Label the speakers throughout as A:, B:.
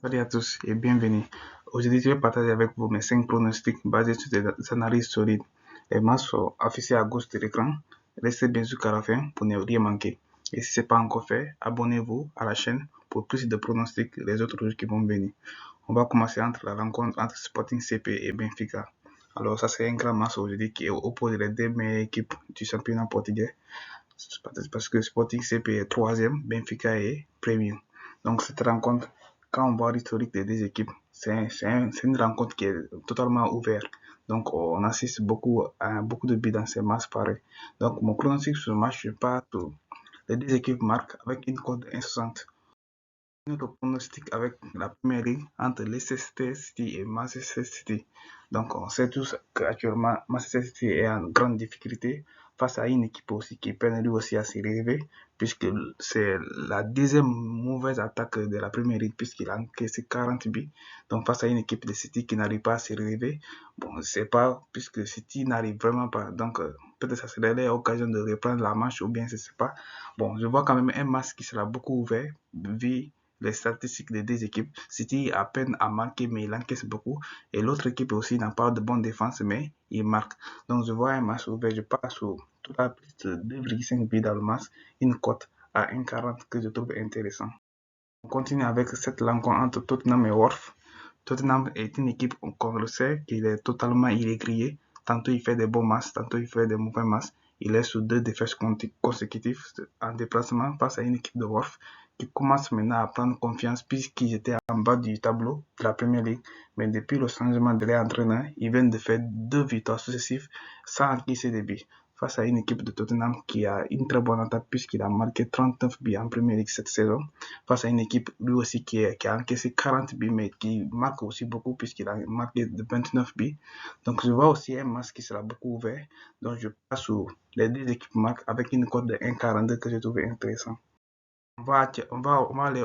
A: Salut à tous et bienvenue. Aujourd'hui, je vais partager avec vous mes 5 pronostics basés sur des analyses solides. Les matchs sont affichés à gauche de l'écran. Restez bien jusqu'à la fin pour ne rien manquer. Et si ce n'est pas encore fait, abonnez-vous à la chaîne pour plus de pronostics les autres jours qui vont venir. On va commencer entre la rencontre entre Sporting CP et Benfica. Alors, ça c'est un grand match aujourd'hui qui oppose les deux meilleures équipes du championnat portugais. Parce que Sporting CP est troisième, Benfica est premier. Donc cette rencontre, quand on voit l'historique des deux équipes, c'est une rencontre qui est totalement ouverte. Donc on assiste beaucoup à beaucoup de buts dans ces matchs pareils. Donc mon pronostic sur le match, je pars sur les deux équipes marquent avec une cote de 1,60. Notre pronostic avec la première ligue entre Leicester City et Manchester City. Donc, on sait tous qu'actuellement, Manchester City est en grande difficulté face à une équipe aussi qui peine lui aussi à s'y relever, puisque c'est la deuxième mauvaise attaque de la première ligue, puisqu'il a encaissé 40 buts. Donc, face à une équipe de City qui n'arrive pas à s'y relever, bon, c'est pas, puisque City n'arrive vraiment pas. Donc, peut-être ça serait l'occasion de reprendre la manche, ou bien je sais pas. Bon, je vois quand même un match qui sera beaucoup ouvert, vu les statistiques des deux équipes. City a peine à marquer, mais il encaisse beaucoup. Et l'autre équipe aussi n'a pas de bonne défense, mais il marque. Donc je vois un match ouvert. Je passe sur toute la piste 2,5 buts dans le match, une cote à 1,40 que je trouve intéressant. On continue avec cette rencontre entre Tottenham et Wolves. Tottenham est une équipe qu'on le sait qu'il est totalement irrégulier. Tantôt il fait des bons matchs, tantôt il fait des mauvais matchs. Il est sur 2 défaites consécutives en déplacement face à une équipe de Wolves qui commence maintenant à prendre confiance puisqu'ils étaient en bas du tableau de la Première Ligue. Mais depuis le changement de l'entraîneur, ils viennent de faire 2 victoires successives sans encaisser des buts face à une équipe de Tottenham qui a une très bonne attaque puisqu'il a marqué 39 buts en Première Ligue cette saison, face à une équipe lui aussi qui a encaissé 40 buts mais qui marque aussi beaucoup puisqu'il a marqué de 29 buts. Donc je vois aussi un match qui sera beaucoup ouvert. Donc je passe sur les deux équipes marquent avec une cote de 1,42 que j'ai trouvé intéressant. On va aller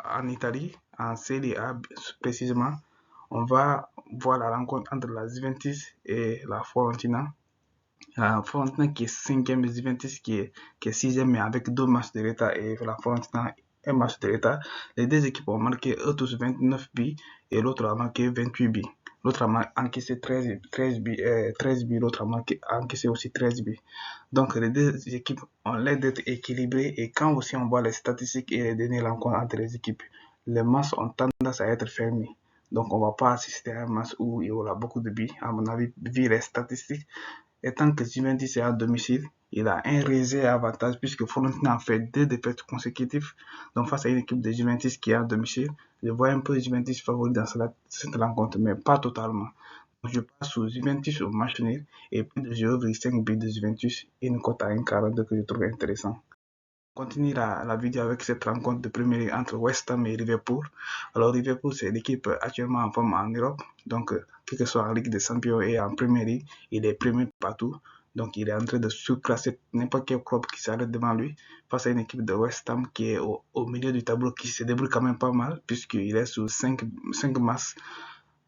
A: en Italie, en Serie A précisément. On va voir la rencontre entre la Juventus et la Fiorentina. Fiorentina qui est cinquième, Juventus qui est sixième, mais avec 2 matchs de retard et la Fiorentina un match de retard. Les deux équipes ont marqué eux tous 29 buts et l'autre a marqué 28 buts. L'autre a encaissé 13 buts, 13 buts, l'autre a encaissé aussi 13 buts. Donc les deux équipes ont l'air d'être équilibrées et quand aussi on voit les statistiques et les dernières rencontres entre les équipes, les matchs ont tendance à être fermés. Donc on ne va pas assister à un match où il y aura beaucoup de buts, à mon avis, vu les statistiques. Étant que Juventus est à domicile, il a un léger avantage puisque Fiorentina a fait 2 défaites consécutives. Donc face à une équipe de Juventus qui est à domicile, je vois un peu Juventus favori dans cette rencontre, mais pas totalement. Donc je passe sur Juventus au match nul et plus de 0,5 buts de Juventus et une cote à 1,42 que je trouve intéressant. On continue la vidéo avec cette rencontre de première ligue entre West Ham et Liverpool. Alors Liverpool, c'est l'équipe actuellement en forme en Europe. Donc, quel que soit en Ligue des Champions et en Premier League, il est premier partout. Donc, il est en train de surclasser n'importe quel club qui s'arrête devant lui face à une équipe de West Ham qui est au milieu du tableau, qui se débrouille quand même pas mal puisqu'il est sur 5 matchs,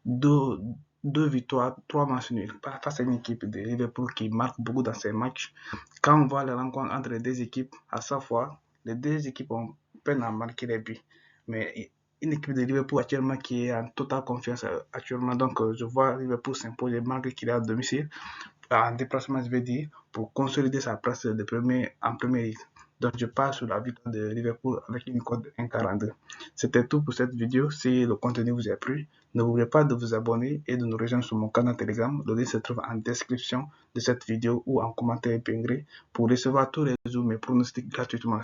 A: 2 victoires, 3 matchs nuls face à une équipe de Liverpool qui marque beaucoup dans ses matchs. Quand on voit les rencontres entre les deux équipes, à chaque fois, les deux équipes ont peine à marquer les buts. Mais une équipe de Liverpool actuellement qui est en totale confiance actuellement, donc je vois Liverpool s'imposer malgré qu'il est à domicile, en déplacement je vais dire, pour consolider sa place de premier en Premier League. Donc je pars sur la victoire de Liverpool avec une cote de 1,42. C'était tout pour cette vidéo. Si le contenu vous a plu, n'oubliez pas de vous abonner et de nous rejoindre sur mon canal Telegram. Le lien se trouve en description de cette vidéo ou en commentaire épinglé pour recevoir tous les jours mes pronostics gratuitement.